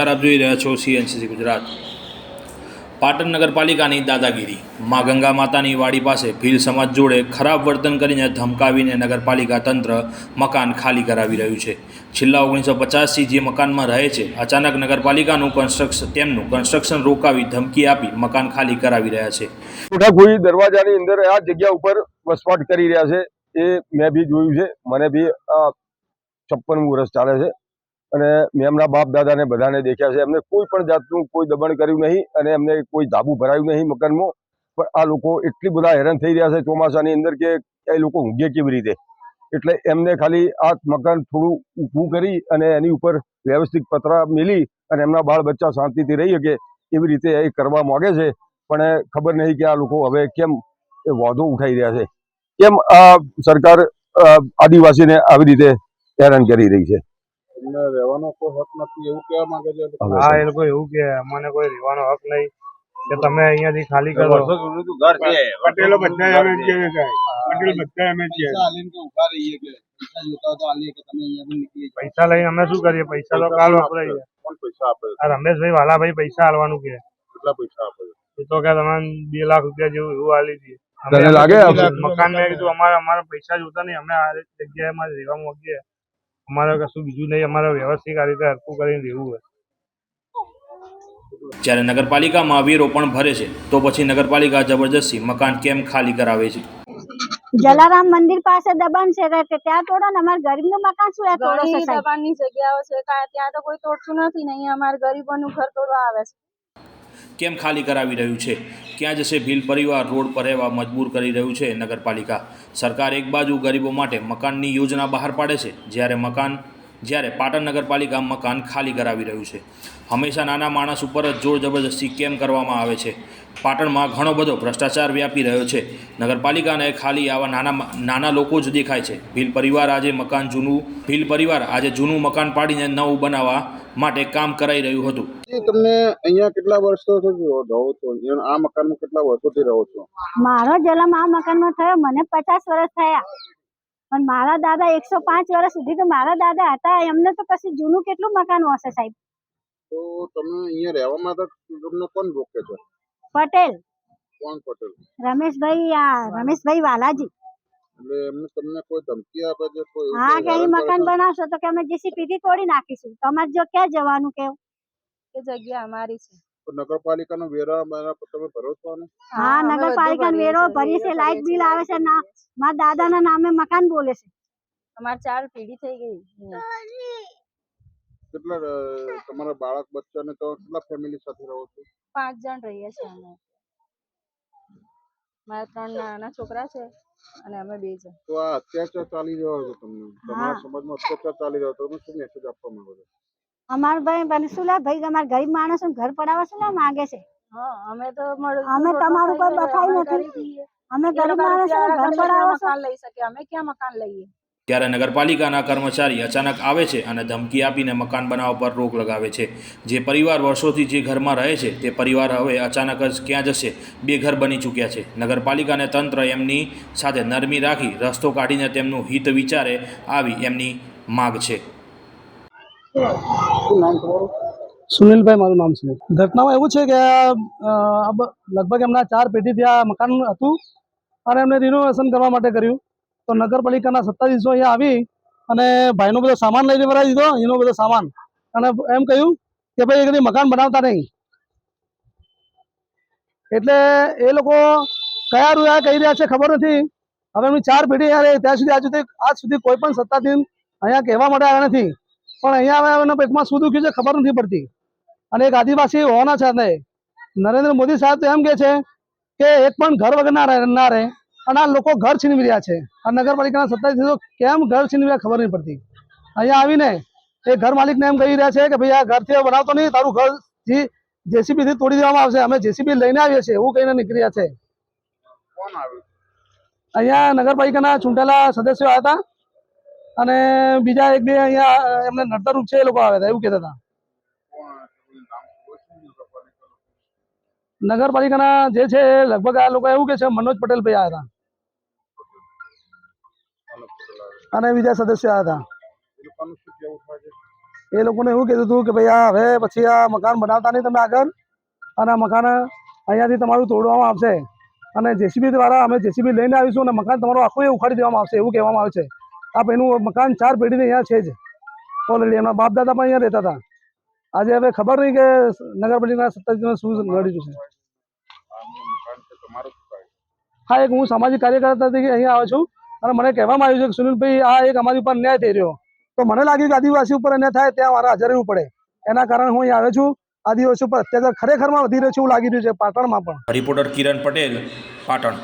નમસ્કાર, આપ જોઈ રહ્યા છો CNCC ગુજરાત। પાટણ નગરપાલિકાની દાદાગીરી। માં ગંગા માતાની વાડી પાસે ભીલ સમાજ જોડે ખરાબ વર્તન કરીને ધમકાવીને નગરપાલિકા તંત્ર મકાન ખાલી કરાવી રહ્યું છે। છેલ્લા 1950થી જે મકાનમાં રહે છે, અચાનક નગરપાલિકાનું કન્સ્ટ્રક્શન રોકાવી ધમકી આપી મકાન ખાલી કરાવી રહ્યા છે। કોઠાકોઈ દરવાજાની અંદર આ જગ્યા ઉપર વસવાટ કરી રહ્યા છે, એ મેં બી જોયું છે। મને બી 56 વર્ષ ચાલે છે અને મેં એમના બાપ દાદાને બધાને દેખ્યા છે। એમને કોઈ પણ જાતનું કોઈ દબાણ કર્યું નહીં અને એમને કોઈ ધાબુ ભરાયું નહીં મકાનમાં। પણ આ લોકો એટલી બધા હેરાન થઈ રહ્યા છે ચોમાસાની અંદર કે એ લોકો ઊંઘે કેવી રીતે, એટલે એમને ખાલી આ મકાન થોડું ઊભું કરી અને એની ઉપર વ્યવસ્થિત પતરા મેલી અને એમના બાળ બચ્ચા શાંતિથી રહી શકે એવી રીતે એ કરવા માગે છે। પણ ખબર નહીં કે આ લોકો હવે કેમ એ વાંધો ઉઠાઈ રહ્યા છે, કેમ આ સરકાર આદિવાસીને આવી રીતે હેરાન કરી રહી છે। રહેવાનો કોઈ હક નથી એવું કહેવા માંગે છે? હા, એ લોકો એવું કે અમને કોઈ રહેવાનો હક નહીં કે તમે અહીંયાથી ખાલી કરો। પટેલો બધા એમ જ કહે છે, પટેલ બધા એમ જ કહે છે। પૈસા લઈને અમે શું કરીએ? પૈસા તો કાલ વપરાય છે। કોણ પૈસા આપે છે? આ રમેશભાઈ વાલાભાઈ પૈસા આલવાનું કે કેટલા પૈસા આપે છે? એ તો કે તમે 2 લાખ રૂપિયા જેવું એવું આલી દઈએ। તને લાગે મકાન મેં કીધું અમારા પૈસા જોતા નહીં, અમે આ જગ્યાએ રહેવા માંગીએ, અમારે કશું બીજું નહીં, અમારે વ્યવસ્થિત આ રીતે હરકું કરીને રહેવું હોય। જ્યારે નગરપાલિકામાં વેરો પણ ભરે છે, તો પછી નગરપાલિકા જબરજસ્તી મકાન કેમ ખાલી કરાવે છે? જલારામ મંદિર પાસે દબાણ છે કે ત્યાં તોડો ને, અમારે ગરીબનું મકાન શું એ તોડો છે? દબાણની જગ્યાઓ છે, ત્યાં તો કોઈ તોડતું નથી ને અહીંયા અમારે ગરીબોનું ઘર તોડવા આવે છે। કેમ ખાલી કરાવી રહ્યું છે? ક્યાં જશે ભીલ પરિવાર? રોડ પર રહેવા મજબૂર કરી રહ્યું છે નગરપાલિકા। સરકાર એક બાજુ ગરીબો માટે મકાનની યોજના બહાર પાડે છે, જ્યારે પાટણ નગરપાલિકા મકાન ખાલી કરાવી રહ્યું છે। હંમેશા નાના માણસ ઉપર જ જોર જબરજસ્તી કેમ કરવામાં આવે છે? પાટણમાં ઘણો બધો ભ્રષ્ટાચાર વ્યાપી રહ્યો છે। નગરપાલિકાને ખાલી આવા નાના લોકો જ દેખાય છે। ભીલ પરિવાર આજે જૂનું મકાન પાડીને નવું બનાવવા માટે કામ કરાઈ રહ્યું હતું। તમને અહીંયા કેટલા વર્ષોથી રહો છો? આ મકાનમાં કેટલા વર્ષોથી રહો છો? મારો જન્મ આ મકાનમાં થયો, મને 50 વર્ષ થયા, પણ મારા દાદા 105 વર્ષ સુધી તો મારા દાદા હતા, એમને તો પછી જૂનું કેટલું મકાન હશે સાહેબ? તો તમે અહીંયા રહેવા માટે તમને કોણ રોકે છે? પટેલ કોણ પટેલ? રમેશભાઈ વાલાજી। એટલે એમને તમને કોઈ ધમકી આપે છે? હા, કે અહીં મકાન બનાવશો તો કે અમે JCB થી તોડી નાખીશું, તમારે જો ક્યાં જવાનું કેવું? એ જગ્યા અમારી છે। તો નગરપાલિકાનો વેરા તમે ભરો છો ને? હા, નગરપાલિકાનો વેરો ભરીએ છે, લાઇટ બિલ આવે છે, મારા દાદાના નામે મકાન બોલે છે। અમારે 4 પેઢી થઈ ગઈ। કેટલા તમારા બાળક બચ્ચાને તો કેટલા ફેમિલી સાથે રહો છો? 5 જણ રહીએ છીએ અમે। મારા 3 નાના છોકરા છે અને અમે 2 જણ। તો આ અત્યાચાર ચાલી રહ્યો છે, તમને તમારા સમાજમાં અત્યાચાર ચાલી રહ્યો, તમે શું મેસેજ આપવા માંગો છો? અમાર ભાઈ અમારા ગરીબ માણસો ઘર પડાવવા શું માંગે છે? હા, અમે તમારું કોઈ બતાવી નથી, અમે ગરીબ માણસો ઘર પડાવવા મકાન લઈ શકીએ, અમે ક્યાં મકાન લઈએ? ત્યારે નગરપાલિકાના કર્મચારી અચાનક આવે છે અને ધમકી આપીને મકાન બનાવવા પર રોક લગાવે છે। જે પરિવાર વર્ષોથી જે ઘરમાં રહે છે, તે પરિવાર હવે અચાનક જ ક્યાં જશે? બેઘર બની ચૂક્યા છે। નગરપાલિકાને તંત્ર એમની સાથે નરમી રાખી રસ્તો કાઢીને તેમનું હિત વિચારે આવી એમની માગ છે। સુનિલભાઈ મારું નામ છે। ઘટનામાં એવું છે કે લગભગ એમના 4 પેઢીથી આ મકાન હતું અને એમને રિનોવેશન કરવા માટે કર્યું, તો નગરપાલિકાના સત્તાધીશો અહીંયા આવી અને ભાઈનો બધો સામાન લઈને ભરાઈ દીધો, એનો બધો સામાન, અને એમ કહ્યું કે ભાઈ કદી મકાન બનાવતા નહીં। એટલે એ લોકો કયા રૂયા કહી રહ્યા છે ખબર નથી। હવે એમની 4 પેઢી ત્યાં સુધી આજ સુધી કોઈ પણ સત્તાધીશ અહીંયા કહેવા માટે આવ્યા નથી, પણ અહીંયા આવે એના પેટમાં શું દુખ્યું છે ખબર નથી પડતી। અને એક આદિવાસી હોવાના સાથે નરેન્દ્ર મોદી સાહેબ તો એમ કહે છે કે એક પણ ઘર વગર ના રહે, અને આ લોકો ઘર છીનવી રહ્યા છે। આ નગરપાલિકાના સત્તાધીશો કેમ ઘર છીનવી રહ્યા ખબર નહીં પડતી। અહીંયા આવીને એ ઘર માલિકને એમ કહી રહ્યા છે કે ભાઈ આ ઘરથી બનાવતો નહીં, તારું ઘર JCB થી તોડી દેવામાં આવશે, અમે JCB લઈને આવીએ છીએ, એવું કહીને નીકળ્યા છે। કોણ આવ્યું? અહીંયા નગરપાલિકાના ચૂંટાયેલા સદસ્યો આવ્યા હતા અને બીજા 1-2 અહીંયા એમને નડતરરૂપ છે એ લોકો આવ્યા હતા, એવું કહેતા હતા। નગરપાલિકાના જે છે લગભગ આ લોકો એવું કે છે મનોજ પટેલ ભાઈ આવ્યા હતા અને બીજા સદસ્યો આવ્યા હતા। એ લોકોને એવું કીધું હતું કે ભાઈ આ હવે પછી આ મકાન બનાવતા નહીં તમે આગળ, અને આ મકાન અહીંયાથી તમારું તોડવામાં આવશે, અને જેસીબી દ્વારા અમે જેસીબી લઈને આવીશું અને મકાન તમારું આખું ઉખાડી દેવામાં આવશે એવું કહેવામાં આવે છે. આપ એનું મકાન 4 પેઢીની અહીંયા છે જ ઓલરેડી. એમના બાપ દાદા પણ અહીંયા રહેતા હતા. આજે હવે ખબર નહીં કે નગરપાલિકાના સત્તાધીશોને શું નડ્યું છે. આમનું મકાન છે તમારું શું થાય? હા, એક હું સામાજિક કાર્યકર્તા તરીકે અહીંયા આવ્યો છું, અને મને કહેવામાં આવ્યું છે કે સુનિલભાઈ આ એક અમારી ઉપર અન્યાય થઈ રહ્યો. તો મને લાગ્યું કે આદિવાસી ઉપર અન્યાય થાય ત્યાં મારે હાજર રહેવું પડે. એના કારણે હું અહીંયા આવ્યો છું. આદિવાસી ઉપર અત્યાચાર ખરેખરમાં વધી રહ્યો છે એવું લાગી રહ્યું છે પાટણમાં પણ. રિપોર્ટર કિરણ પટેલ, પાટણ.